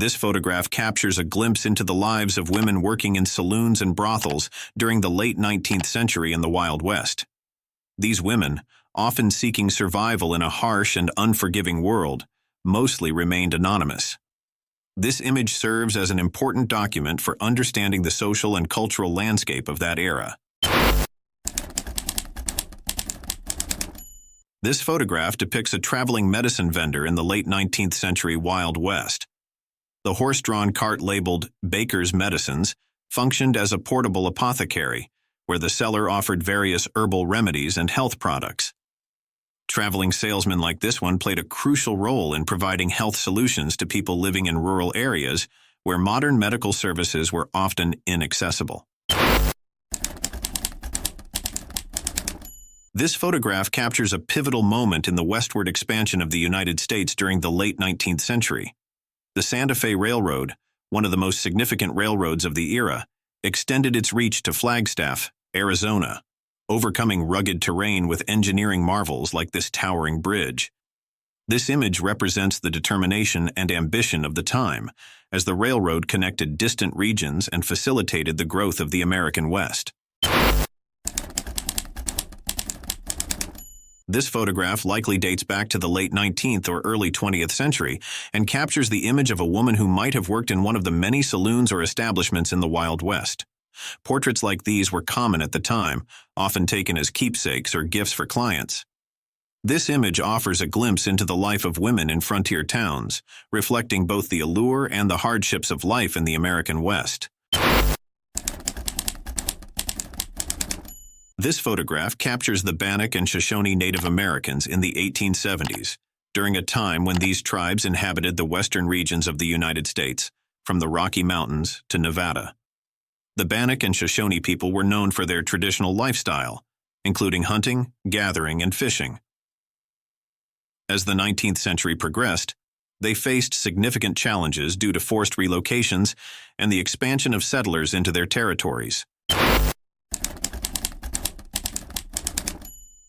This photograph captures a glimpse into the lives of women working in saloons and brothels during the late 19th century in the Wild West. These women, often seeking survival in a harsh and unforgiving world, mostly remained anonymous. This image serves as an important document for understanding the social and cultural landscape of that era. This photograph depicts a traveling medicine vendor in the late 19th century Wild West. The horse-drawn cart labeled Baker's Medicines functioned as a portable apothecary, where the seller offered various herbal remedies and health products. Traveling salesmen like this one played a crucial role in providing health solutions to people living in rural areas where modern medical services were often inaccessible. This photograph captures a pivotal moment in the westward expansion of the United States during the late 19th century. The Santa Fe Railroad, one of the most significant railroads of the era, extended its reach to Flagstaff, Arizona, overcoming rugged terrain with engineering marvels like this towering bridge. This image represents the determination and ambition of the time, as the railroad connected distant regions and facilitated the growth of the American West. This photograph likely dates back to the late 19th or early 20th century and captures the image of a woman who might have worked in one of the many saloons or establishments in the Wild West. Portraits like these were common at the time, often taken as keepsakes or gifts for clients. This image offers a glimpse into the life of women in frontier towns, reflecting both the allure and the hardships of life in the American West. This photograph captures the Bannock and Shoshone Native Americans in the 1870s, during a time when these tribes inhabited the western regions of the United States, from the Rocky Mountains to Nevada. The Bannock and Shoshone people were known for their traditional lifestyle, including hunting, gathering, and fishing. As the 19th century progressed, they faced significant challenges due to forced relocations and the expansion of settlers into their territories.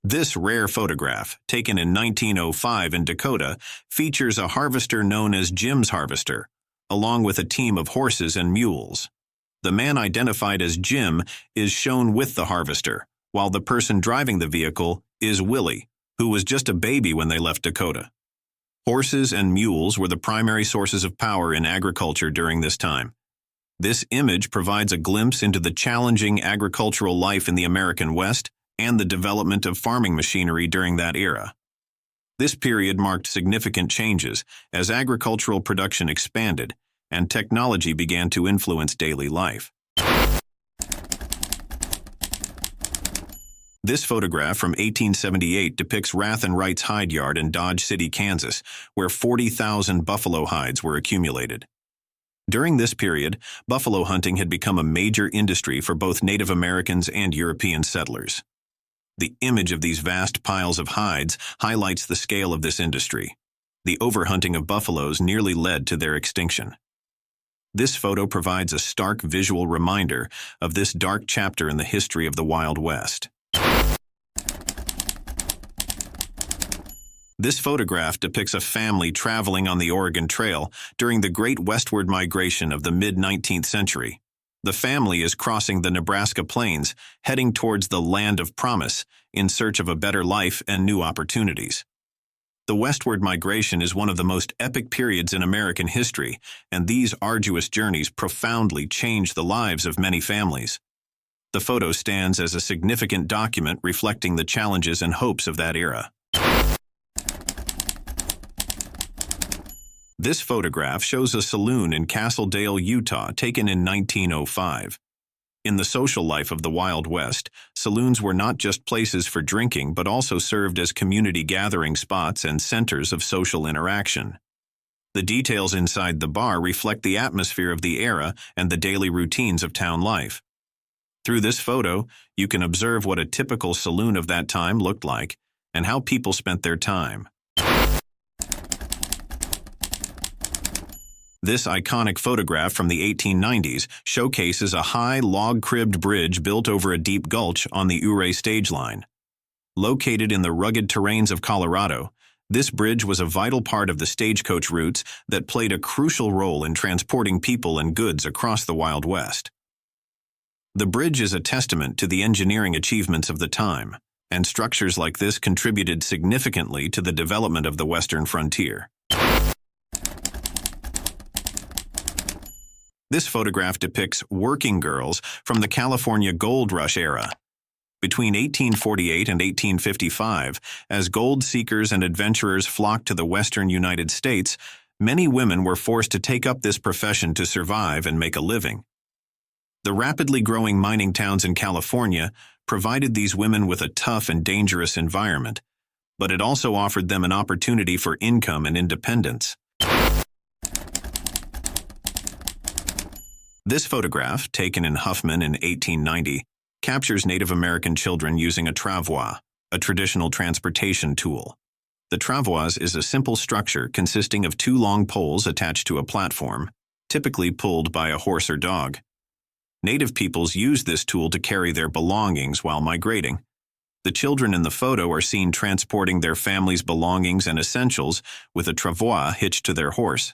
This rare photograph, taken in 1905 in Dakota, features a harvester known as Jim's Harvester, along with a team of horses and mules. The man identified as Jim is shown with the harvester, while the person driving the vehicle is Willie, who was just a baby when they left Dakota. Horses and mules were the primary sources of power in agriculture during this time. This image provides a glimpse into the challenging agricultural life in the American West and the development of farming machinery during that era. This period marked significant changes as agricultural production expanded and technology began to influence daily life. This photograph from 1878 depicts Rath and Wright's hide yard in Dodge City, Kansas, where 40,000 buffalo hides were accumulated. During this period, buffalo hunting had become a major industry for both Native Americans and European settlers. The image of these vast piles of hides highlights the scale of this industry. The overhunting of buffaloes nearly led to their extinction. This photo provides a stark visual reminder of this dark chapter in the history of the Wild West. This photograph depicts a family traveling on the Oregon Trail during the Great Westward Migration of the mid-19th century. The family is crossing the Nebraska plains, heading towards the Land of Promise in search of a better life and new opportunities. The westward migration is one of the most epic periods in American history, and these arduous journeys profoundly changed the lives of many families. The photo stands as a significant document reflecting the challenges and hopes of that era. This photograph shows a saloon in Castledale, Utah, taken in 1905. In the social life of the Wild West, saloons were not just places for drinking but also served as community gathering spots and centers of social interaction. The details inside the bar reflect the atmosphere of the era and the daily routines of town life. Through this photo, you can observe what a typical saloon of that time looked like and how people spent their time. This iconic photograph from the 1890s showcases a high log-cribbed bridge built over a deep gulch on the Ouray stage line. Located in the rugged terrains of Colorado, This bridge was a vital part of the stagecoach routes that played a crucial role in transporting people and goods across the Wild West. The bridge is a testament to the engineering achievements of the time, and structures like this contributed significantly to the development of the western frontier. This photograph depicts working girls from the California Gold Rush era. Between 1848 and 1855, as gold seekers and adventurers flocked to the western United States, many women were forced to take up this profession to survive and make a living. The rapidly growing mining towns in California provided these women with a tough and dangerous environment, but it also offered them an opportunity for income and independence. This photograph, taken in Huffman in 1890, captures Native American children using a travois, a traditional transportation tool. The travois is a simple structure consisting of two long poles attached to a platform, typically pulled by a horse or dog. Native peoples used this tool to carry their belongings while migrating. The children in the photo are seen transporting their family's belongings and essentials with a travois hitched to their horse.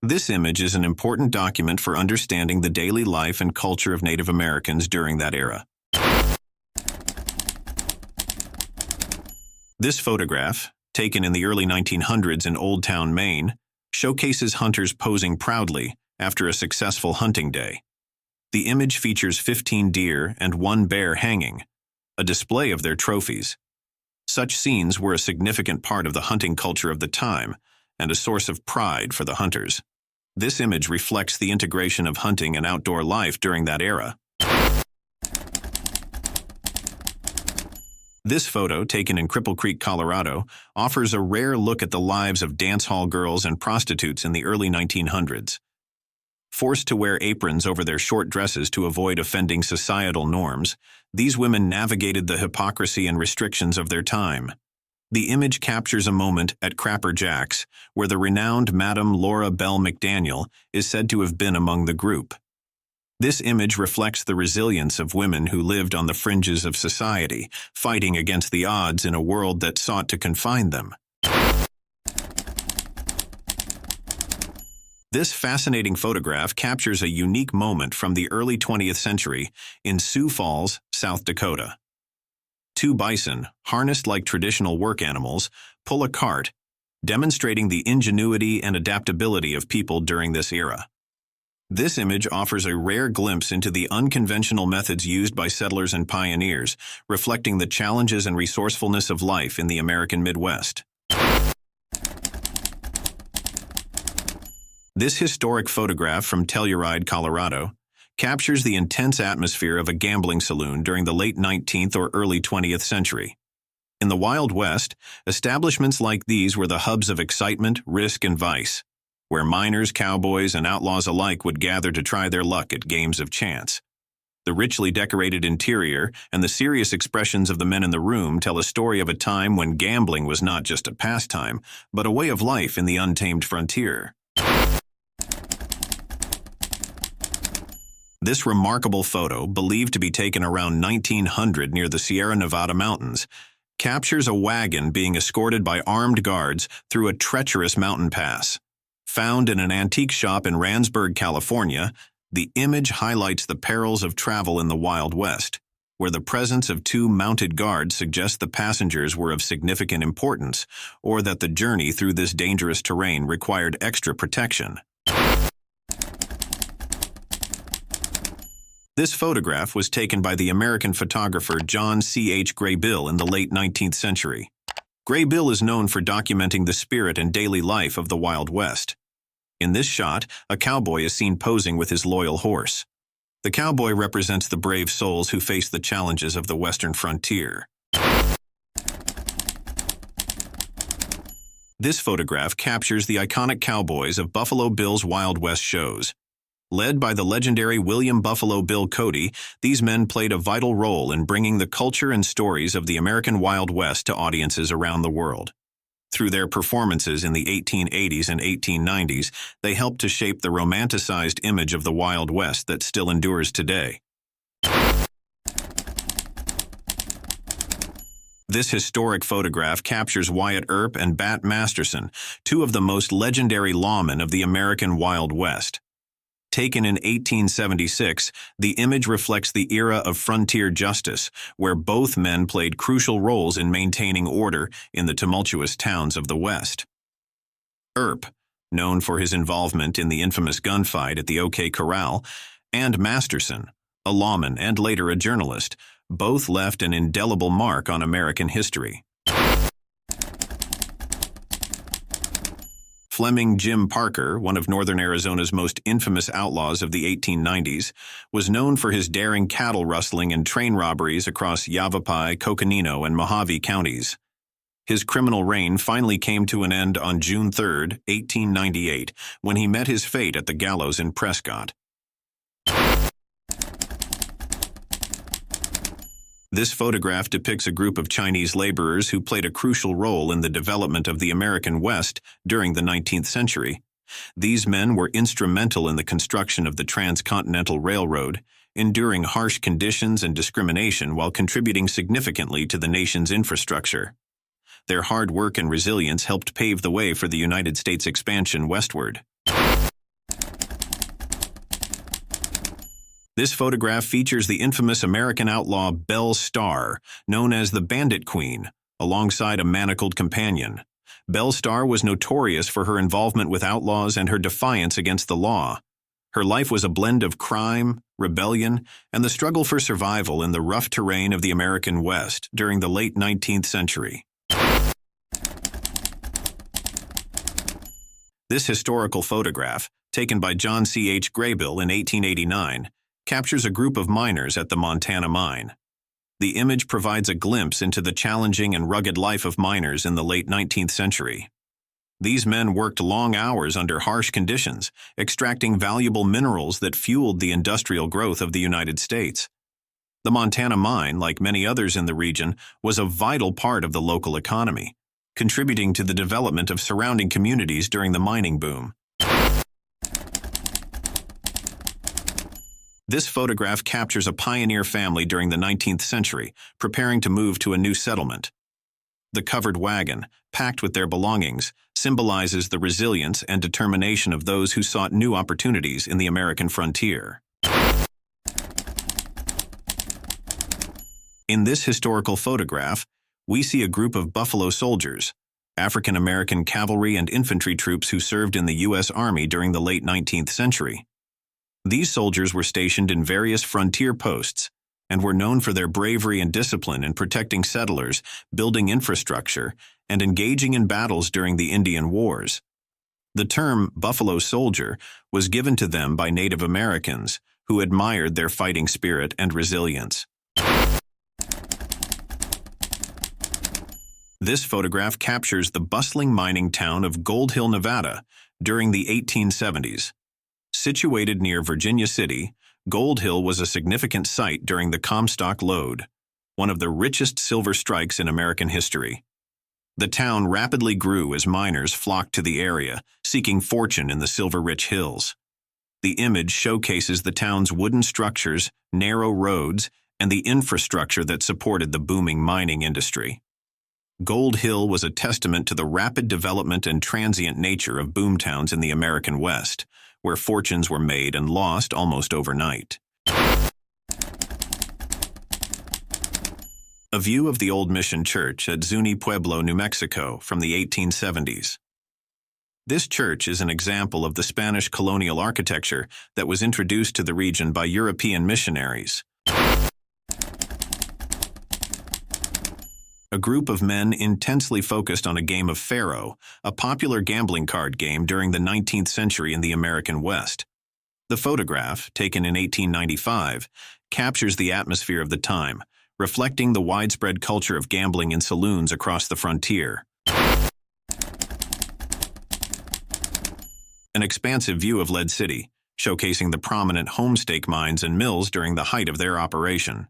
This image is an important document for understanding the daily life and culture of Native Americans during that era. This photograph, taken in the early 1900s in Old Town, Maine, showcases hunters posing proudly after a successful hunting day. The image features 15 deer and 1 bear hanging, a display of their trophies. Such scenes were a significant part of the hunting culture of the time and a source of pride for the hunters. This image reflects the integration of hunting and outdoor life during that era. This photo, taken in Cripple Creek, Colorado, offers a rare look at the lives of dance hall girls and prostitutes in the early 1900s. Forced to wear aprons over their short dresses to avoid offending societal norms, these women navigated the hypocrisy and restrictions of their time. The image captures a moment at Crapper Jack's, where the renowned Madame Laura Bell McDaniel is said to have been among the group. This image reflects the resilience of women who lived on the fringes of society, fighting against the odds in a world that sought to confine them. This fascinating photograph captures a unique moment from the early 20th century in Sioux Falls, South Dakota. 2 bison, harnessed like traditional work animals, pull a cart, demonstrating the ingenuity and adaptability of people during this era. This image offers a rare glimpse into the unconventional methods used by settlers and pioneers, reflecting the challenges and resourcefulness of life in the American Midwest. This historic photograph from Telluride, Colorado, captures the intense atmosphere of a gambling saloon during the late 19th or early 20th century. In the Wild West, establishments like these were the hubs of excitement, risk, and vice, where miners, cowboys, and outlaws alike would gather to try their luck at games of chance. The richly decorated interior and the serious expressions of the men in the room tell a story of a time when gambling was not just a pastime, but a way of life in the untamed frontier. This remarkable photo, believed to be taken around 1900 near the Sierra Nevada mountains, captures a wagon being escorted by armed guards through a treacherous mountain pass. Found in an antique shop in Randsburg, California, the image highlights the perils of travel in the Wild West, where the presence of 2 mounted guards suggests the passengers were of significant importance, or that the journey through this dangerous terrain required extra protection. This photograph was taken by the American photographer John C.H. Graybill in the late 19th century. Graybill is known for documenting the spirit and daily life of the Wild West. In this shot, a cowboy is seen posing with his loyal horse. The cowboy represents the brave souls who face the challenges of the western frontier. This photograph captures the iconic cowboys of Buffalo Bill's Wild West shows. Led by the legendary William Buffalo Bill Cody, these men played a vital role in bringing the culture and stories of the American Wild West to audiences around the world. Through their performances in the 1880s and 1890s, they helped to shape the romanticized image of the Wild West that still endures today. This historic photograph captures Wyatt Earp and Bat Masterson, two of the most legendary lawmen of the American Wild West. Taken in 1876, the image reflects the era of frontier justice, where both men played crucial roles in maintaining order in the tumultuous towns of the West. Earp, known for his involvement in the infamous gunfight at the OK Corral, and Masterson, a lawman and later a journalist, both left an indelible mark on American history. Fleming Jim Parker, one of northern Arizona's most infamous outlaws of the 1890s, was known for his daring cattle rustling and train robberies across Yavapai, Coconino, and Mojave counties. His criminal reign finally came to an end on June 3, 1898, when he met his fate at the gallows in Prescott. This photograph depicts a group of Chinese laborers who played a crucial role in the development of the American West during the 19th century. These men were instrumental in the construction of the Transcontinental Railroad, enduring harsh conditions and discrimination while contributing significantly to the nation's infrastructure. Their hard work and resilience helped pave the way for the United States' expansion westward. This photograph features the infamous American outlaw Belle Starr, known as the Bandit Queen, alongside a manacled companion. Belle Starr was notorious for her involvement with outlaws and her defiance against the law. Her life was a blend of crime, rebellion, and the struggle for survival in the rough terrain of the American West during the late 19th century. This historical photograph, taken by John C. H. Graybill in 1889, captures a group of miners at the Montana mine. The image provides a glimpse into the challenging and rugged life of miners in the late 19th century. These men worked long hours under harsh conditions, extracting valuable minerals that fueled the industrial growth of the United States. The Montana mine, like many others in the region, was a vital part of the local economy, contributing to the development of surrounding communities during the mining boom. This photograph captures a pioneer family during the 19th century, preparing to move to a new settlement. The covered wagon, packed with their belongings, symbolizes the resilience and determination of those who sought new opportunities in the American frontier. In this historical photograph, we see a group of Buffalo Soldiers, African-American cavalry and infantry troops who served in the U.S. Army during the late 19th century. These soldiers were stationed in various frontier posts and were known for their bravery and discipline in protecting settlers, building infrastructure, and engaging in battles during the Indian Wars. The term Buffalo Soldier was given to them by Native Americans, who admired their fighting spirit and resilience. This photograph captures the bustling mining town of Gold Hill, Nevada, during the 1870s. Situated near Virginia City, Gold Hill was a significant site during the Comstock Lode, one of the richest silver strikes in American history. The town rapidly grew as miners flocked to the area, seeking fortune in the silver-rich hills. The image showcases the town's wooden structures, narrow roads, and the infrastructure that supported the booming mining industry. Gold Hill was a testament to the rapid development and transient nature of boomtowns in the American West, where fortunes were made and lost almost overnight. A view of the old mission church at Zuni Pueblo, New Mexico, from the 1870s. This church is an example of the Spanish colonial architecture that was introduced to the region by European missionaries. A group of men intensely focused on a game of Faro, a popular gambling card game during the 19th century in the American West. The photograph, taken in 1895, captures the atmosphere of the time, reflecting the widespread culture of gambling in saloons across the frontier. An expansive view of Lead City, showcasing the prominent homestake mines and mills during the height of their operation.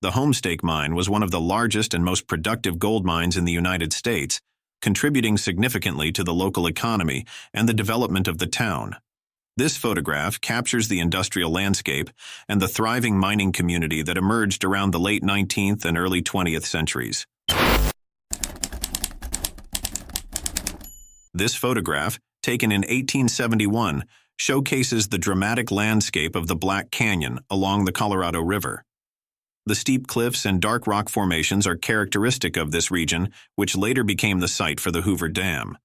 The Homestake Mine was one of the largest and most productive gold mines in the United States, contributing significantly to the local economy and the development of the town. This photograph captures the industrial landscape and the thriving mining community that emerged around the late 19th and early 20th centuries. This photograph, taken in 1871, showcases the dramatic landscape of the Black Canyon along the Colorado River. The steep cliffs and dark rock formations are characteristic of this region, which later became the site for the Hoover Dam.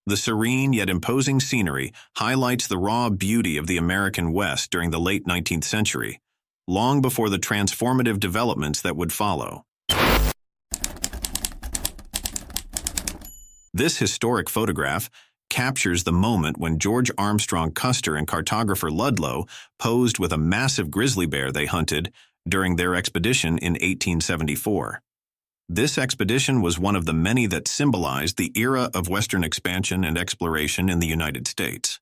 The serene yet imposing scenery highlights the raw beauty of the American West during the late 19th century, long before the transformative developments that would follow. This historic photograph captures the moment when George Armstrong Custer and cartographer Ludlow posed with a massive grizzly bear they hunted during their expedition in 1874. This expedition was one of the many that symbolized the era of Western expansion and exploration in the United States.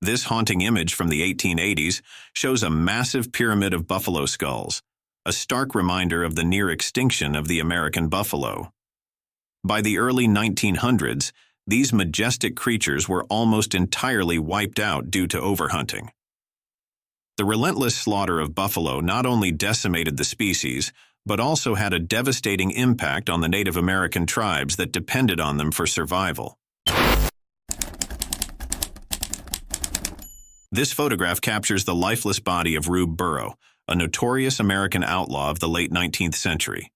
This haunting image from the 1880s shows a massive pyramid of buffalo skulls, a stark reminder of the near extinction of the American buffalo. By the early 1900s, these majestic creatures were almost entirely wiped out due to overhunting. The relentless slaughter of buffalo not only decimated the species, but also had a devastating impact on the Native American tribes that depended on them for survival. This photograph captures the lifeless body of Rube Burrow, a notorious American outlaw of the late 19th century.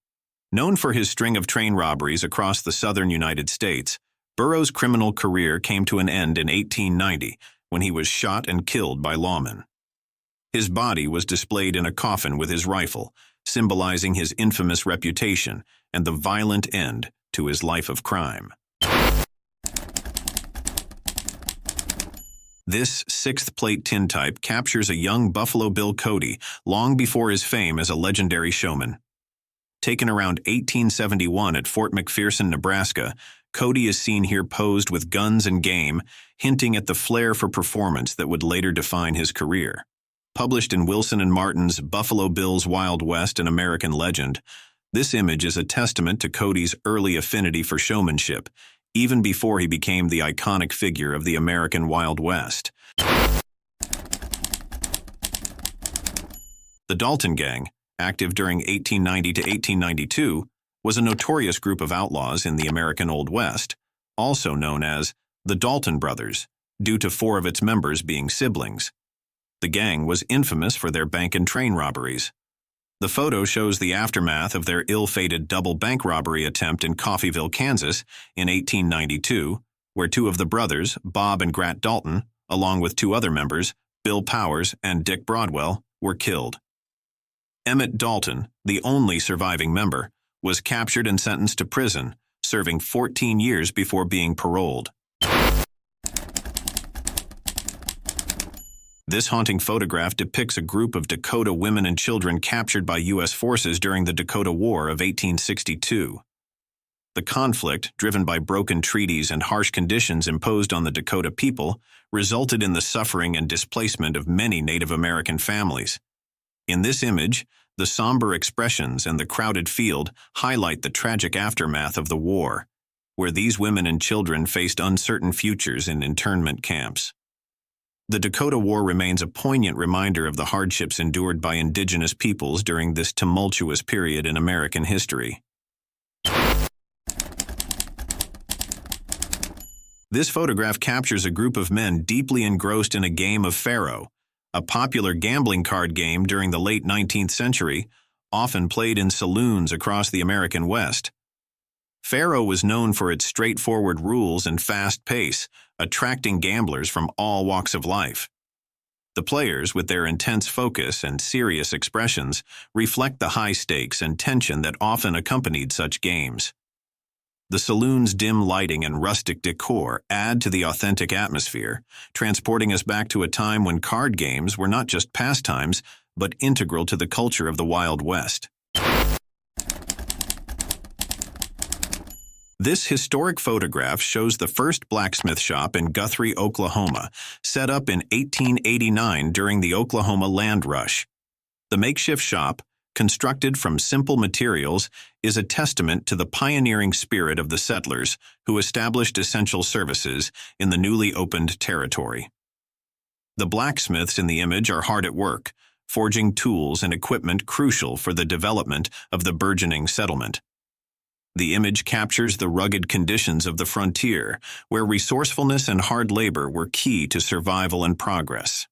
Known for his string of train robberies across the southern United States, Burrow's criminal career came to an end in 1890 when he was shot and killed by lawmen. His body was displayed in a coffin with his rifle, symbolizing his infamous reputation and the violent end to his life of crime. This sixth plate tintype captures a young Buffalo Bill Cody long before his fame as a legendary showman. Taken around 1871 at Fort McPherson, Nebraska, Cody is seen here posed with guns and game, hinting at the flair for performance that would later define his career. Published in Wilson and Martin's Buffalo Bill's Wild West, an American Legend, this image is a testament to Cody's early affinity for showmanship, even before he became the iconic figure of the American Wild West. The Dalton Gang, active during 1890 to 1892, was a notorious group of outlaws in the American Old West, also known as the Dalton Brothers, due to 4 of its members being siblings. The gang was infamous for their bank and train robberies. The photo shows the aftermath of their ill-fated double bank robbery attempt in Coffeyville, Kansas, in 1892, where 2 of the brothers, Bob and Grat Dalton, along with 2 other members, Bill Powers and Dick Broadwell, were killed. Emmett Dalton, the only surviving member, was captured and sentenced to prison, serving 14 years before being paroled. This haunting photograph depicts a group of Dakota women and children captured by U.S. forces during the Dakota War of 1862. The conflict, driven by broken treaties and harsh conditions imposed on the Dakota people, resulted in the suffering and displacement of many Native American families. In this image, the somber expressions and the crowded field highlight the tragic aftermath of the war, where these women and children faced uncertain futures in internment camps. The Dakota War remains a poignant reminder of the hardships endured by indigenous peoples during this tumultuous period in American history. This photograph captures a group of men deeply engrossed in a game of faro, a popular gambling card game during the late 19th century, often played in saloons across the American West. Faro was known for its straightforward rules and fast pace, attracting gamblers from all walks of life. The players, with their intense focus and serious expressions, reflect the high stakes and tension that often accompanied such games. The saloon's dim lighting and rustic decor add to the authentic atmosphere, transporting us back to a time when card games were not just pastimes, but integral to the culture of the Wild West. This historic photograph shows the first blacksmith shop in Guthrie, Oklahoma, set up in 1889 during the Oklahoma Land Rush. The makeshift shop, constructed from simple materials, is a testament to the pioneering spirit of the settlers who established essential services in the newly opened territory. The blacksmiths in the image are hard at work, forging tools and equipment crucial for the development of the burgeoning settlement. The image captures the rugged conditions of the frontier, where resourcefulness and hard labor were key to survival and progress.